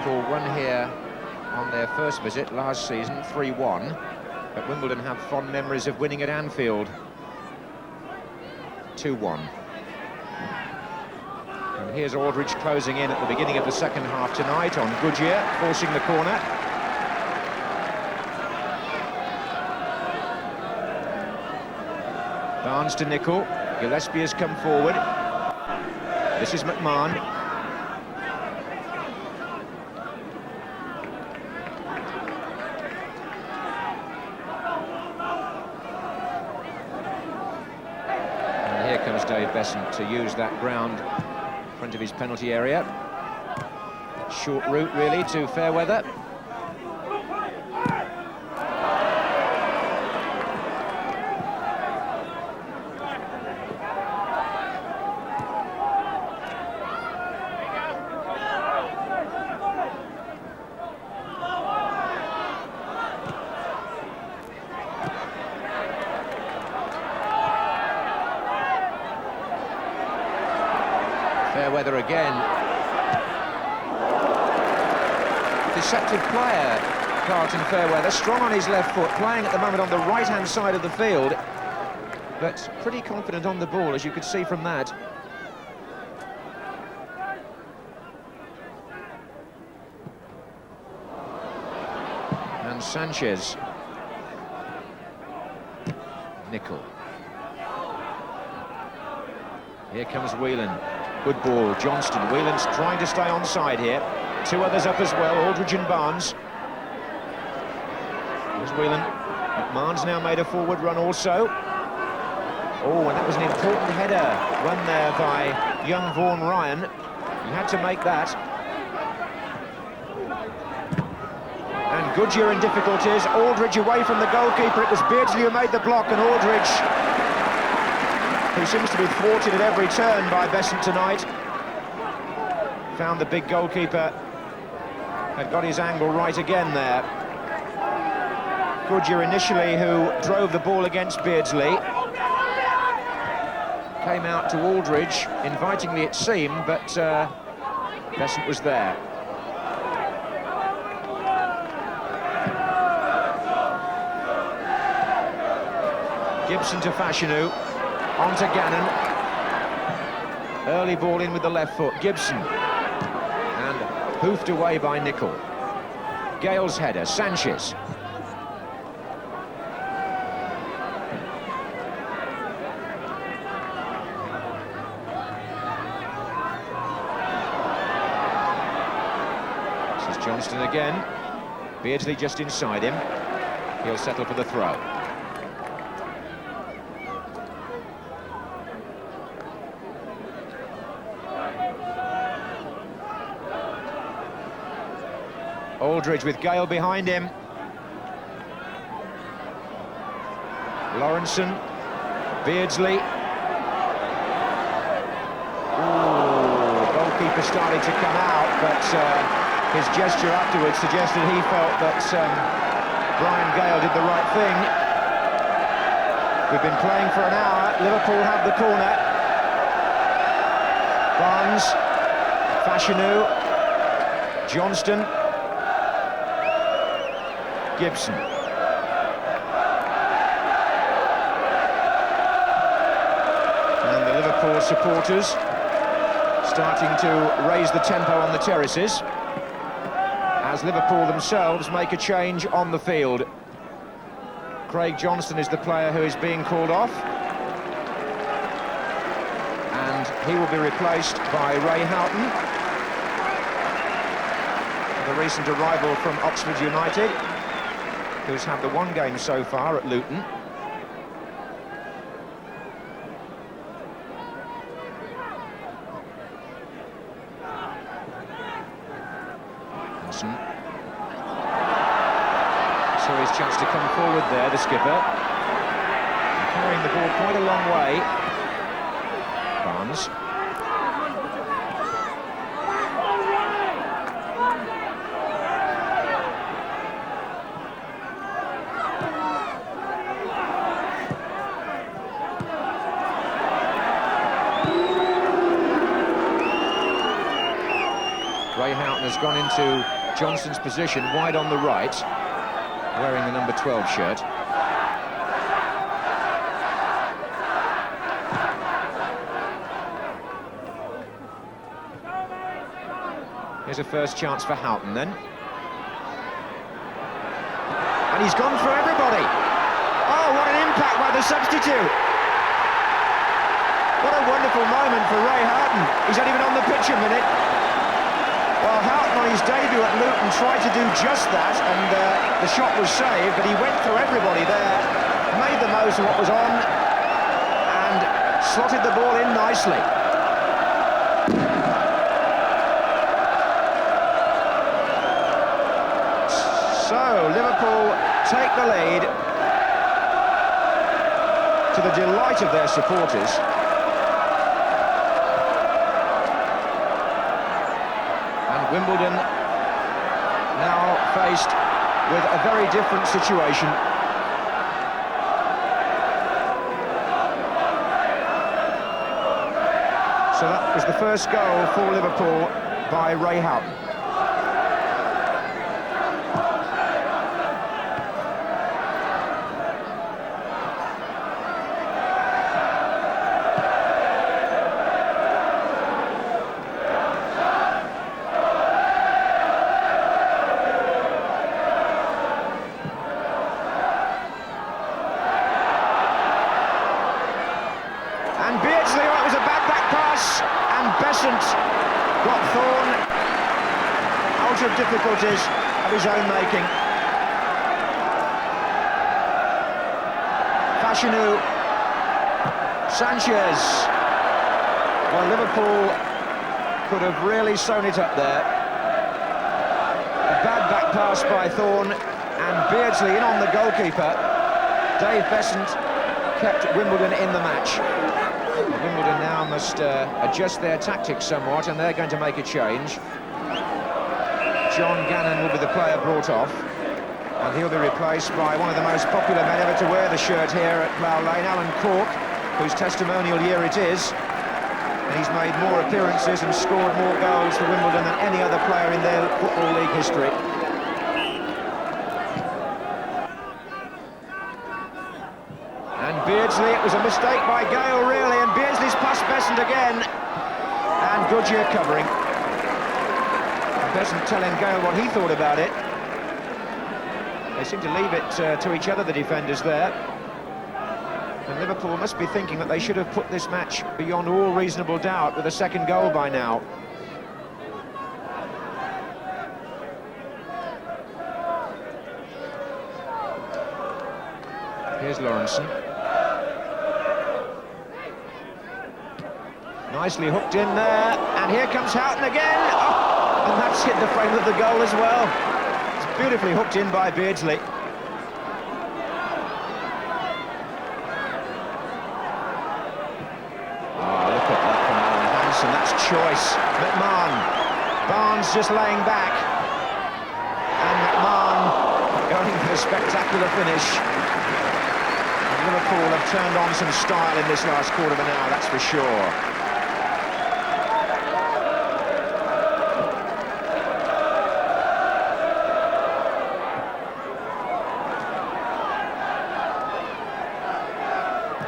Liverpool won here on their first visit last season, 3-1. But Wimbledon have fond memories of winning at Anfield, 2-1. And here's Aldridge closing in at the beginning of the second half tonight on Goodyear, forcing the corner. Barnes to Nicol. Gillespie has come forward. This is McMahon. And here comes Dave Besant to use that ground in front of his penalty area. Short route really to Fairweather. Fairweather again. Deceptive player, Carlton Fairweather, strong on his left foot, playing at the moment on the right-hand side of the field, but pretty confident on the ball, as you could see from that. And Sanchez. Nicol. Here comes Whelan. Good ball, Johnston. Whelan's trying to stay onside here. Two others up as well, Aldridge and Barnes. Here's Whelan. McMahon's now made a forward run also. Oh, and that was an important header run there by young Vaughan Ryan. He had to make that. And Goodyear in difficulties. Aldridge away from the goalkeeper. It was Beardsley who made the block, and Aldridge, who seems to be thwarted at every turn by Besant tonight, found the big goalkeeper, had got his angle right again there. Goodyear initially, who drove the ball against Beardsley, came out to Aldridge, invitingly it seemed, but Besant was there. Gibson to Fashanu. On to Gannon. Early ball in with the left foot. Gibson. And hoofed away by Nicol. Gale's header. Sanchez. This is Johnston again. Beardsley just inside him. He'll settle for the throw. Aldridge with Gale behind him. Lawrenson, Beardsley. Ooh, goalkeeper started to come out, but his gesture afterwards suggested he felt that Brian Gale did the right thing. We've been playing for an hour. Liverpool have the corner. Barnes, Fashanu, Johnston, Gibson. And the Liverpool supporters starting to raise the tempo on the terraces as Liverpool themselves make a change on the field. Craig Johnston is the player who is being called off, and he will be replaced by Ray Houghton, the recent arrival from Oxford United, who's had the one game so far at Luton. Hansen saw his chance to come forward there, the skipper. Carrying the ball quite a long way. Barnes. Ray Houghton has gone into Johnson's position, wide on the right, wearing the number 12 shirt. Here's a first chance for Houghton then. And he's gone for everybody. Oh, what an impact by the substitute. What a wonderful moment for Ray Houghton. He's not even on the pitch a minute. Well, Houghton on his debut at Luton tried to do just that, and the shot was saved, but he went through everybody there, made the most of what was on, and slotted the ball in nicely. So, Liverpool take the lead, to the delight of their supporters. And Wimbledon now faced with a very different situation. So that was the first goal for Liverpool by Ray Houghton. Got Thorne out of difficulties of his own making. Fashionu, Sanchez. Well, Liverpool could have really sewn it up there. A bad back pass by Thorne, and Beardsley in on the goalkeeper. Dave Besant kept Wimbledon in the match. Wimbledon now must adjust their tactics somewhat, and they're going to make a change. John Gannon will be the player brought off, and he'll be replaced by one of the most popular men ever to wear the shirt here at Plough Lane, Alan Cork, whose testimonial year it is. And he's made more appearances and scored more goals for Wimbledon than any other player in their Football League history. Beardsley, it was a mistake by Gale, really, and Beardsley's past Besant again, and Goodyear covering. Besant telling Gale what he thought about it. They seem to leave it to each other, the defenders there. And Liverpool must be thinking that they should have put this match beyond all reasonable doubt with a second goal by now. Here's Lawrenson. Nicely hooked in there, and here comes Houghton again. Oh, and that's hit the frame of the goal as well. It's beautifully hooked in by Beardsley. Oh, look at that from Alan Hansen, that's choice. McMahon, Barnes just laying back, and McMahon going for a spectacular finish. And Liverpool have turned on some style in this last quarter of an hour, that's for sure.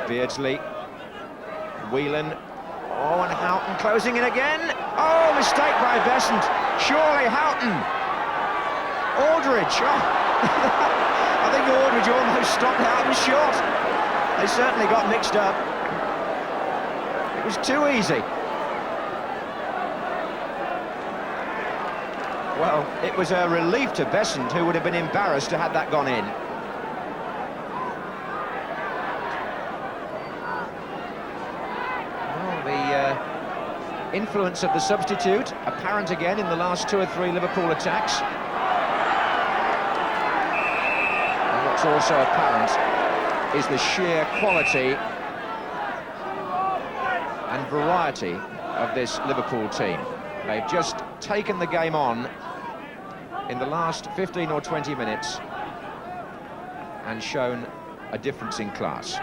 Beardsley, Whelan, oh, and Houghton closing in again. Oh, mistake by Besant. Surely Houghton. Aldridge. Oh. I think Aldridge almost stopped Houghton's shot. They certainly got mixed up. It was too easy. Well, it was a relief to Besant, who would have been embarrassed to have that gone in. Influence of the substitute apparent again in the last 2 or 3 Liverpool attacks. And what's also apparent is the sheer quality and variety of this Liverpool team. They've just taken the game on in the last 15 or 20 minutes and shown a difference in class.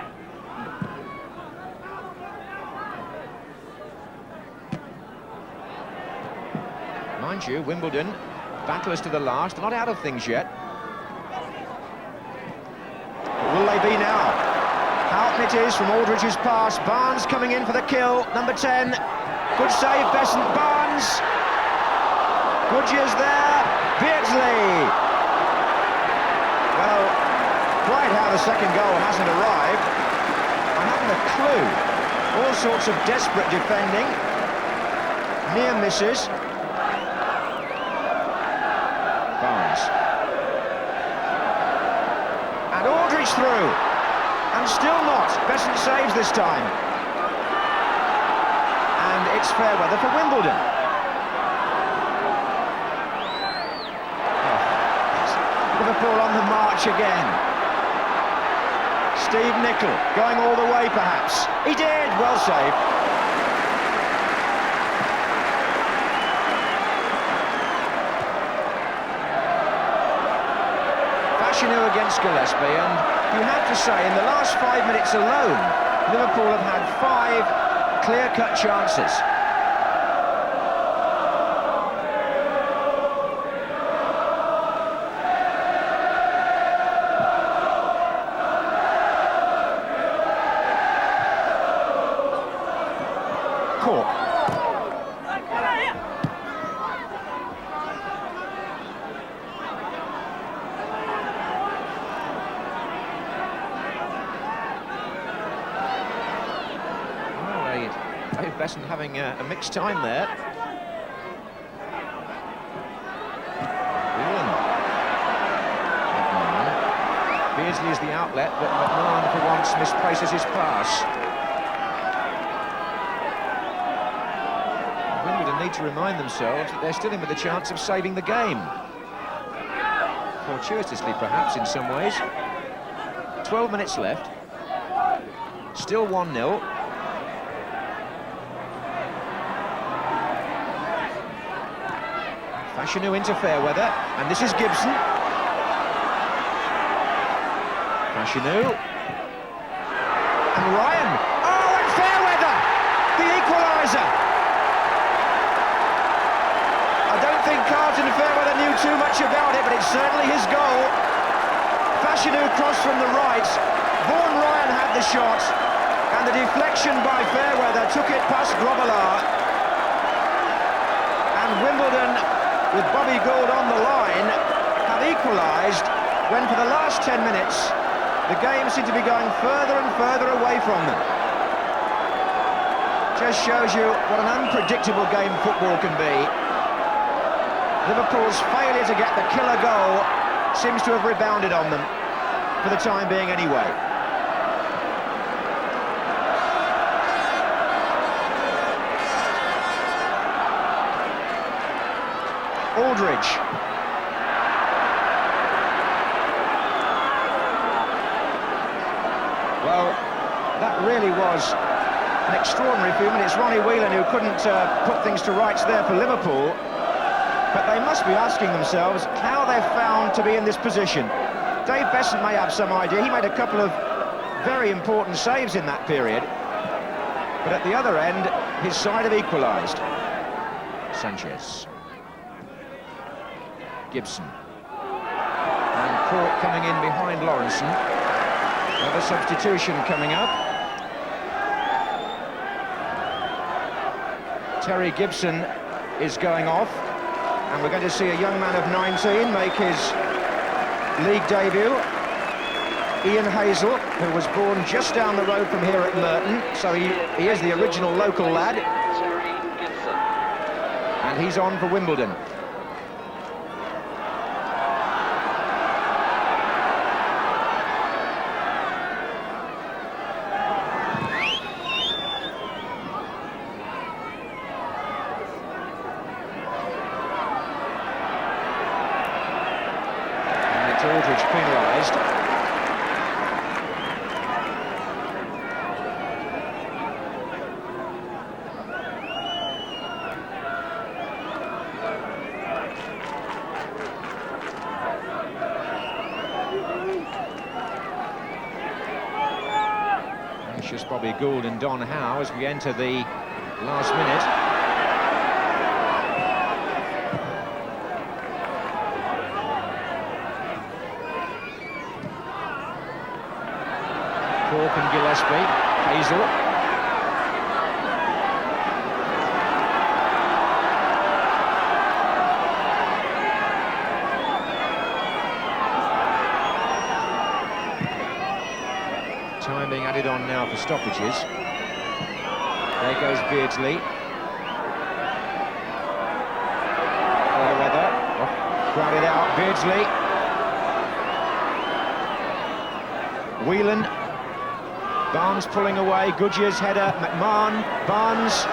Mind you, Wimbledon, battlers to the last, not out of things yet. But will they be now? Houghton it is from Aldridge's pass. Barnes coming in for the kill, number 10. Good save, Besant. Barnes. Goodyear's there. Beardsley. Well, quite how the second goal hasn't arrived, I haven't a clue. All sorts of desperate defending. Near misses. Barnes. And Aldridge through. And still not. Besant saves this time. And it's fair weather for Wimbledon. Liverpool on the march again. Steve Nicol going all the way perhaps. He did, well saved. Fashanu against Gillespie, and you have to say in the last 5 minutes alone, Liverpool have had 5 clear-cut chances. Cork. Dave Besant having a mixed time there. Beardsley is the outlet, but McMahon for once misplaces his pass. Wimbledon need to remind themselves that they're still in with a chance of saving the game. Fortuitously, perhaps, in some ways. 12 minutes left. Still 1-0. Fashanu into fair weather, and this is Gibson. Fashanu. And Ryan. Oh, and fair weather! The equaliser! I don't think Carlton Fairweather knew too much about it, but it's certainly his goal. Fashanu crossed from the right. Vaughan Ryan had the shot, and the deflection by Fairweather took it past Grobbelaar. And Wimbledon, with Bobby Gould on the line, have equalised when for the last 10 minutes the game seemed to be going further and further away from them. Just shows you what an unpredictable game football can be. Liverpool's failure to get the killer goal seems to have rebounded on them, for the time being anyway. Aldridge. Well, that really was an extraordinary few minutes. Ronnie Whelan, who couldn't put things to rights there for Liverpool, but they must be asking themselves how they're found to be in this position. Dave Besant may have some idea. He made a couple of very important saves in that period, but at the other end, his side have equalised. Sanchez. Gibson. And Cork coming in behind Lawrenson. Another substitution coming up. Terry Gibson is going off, and we're going to see a young man of 19 make his league debut. Ian Hazel, who was born just down the road from here at Merton, so he is the original local lad. And he's on for Wimbledon. Aldridge penalised. Anxious Bobby Gould and Don Howe as we enter the last minute. must be. Hazel. Time being added on now for stoppages. There goes Beardsley. Fairweather. Oh, crowded out. Beardsley. Whelan. Barnes pulling away. Goodyear's header. McMahon. Barnes.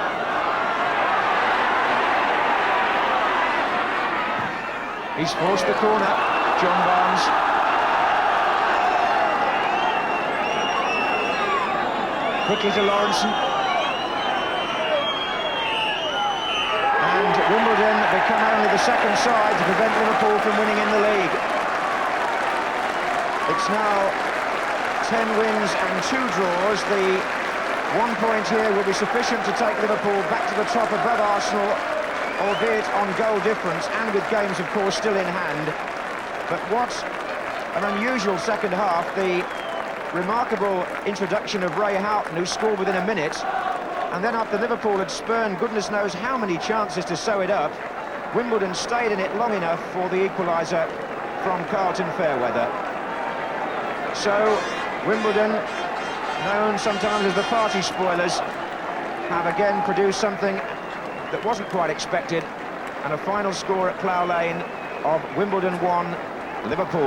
He's forced the corner. John Barnes. Quickly to Lawrenson. And Wimbledon become only the second side to prevent Liverpool from winning in the league. It's now 10 wins and 2 draws. The 1 point here will be sufficient to take Liverpool back to the top above Arsenal, albeit on goal difference and with games, of course, still in hand. But what an unusual second half. The remarkable introduction of Ray Houghton, who scored within a minute, and then after Liverpool had spurned goodness knows how many chances to sew it up, Wimbledon stayed in it long enough for the equaliser from Carlton Fairweather. So Wimbledon, known sometimes as the party spoilers, have again produced something that wasn't quite expected, and a final score at Plough Lane of Wimbledon 1, Liverpool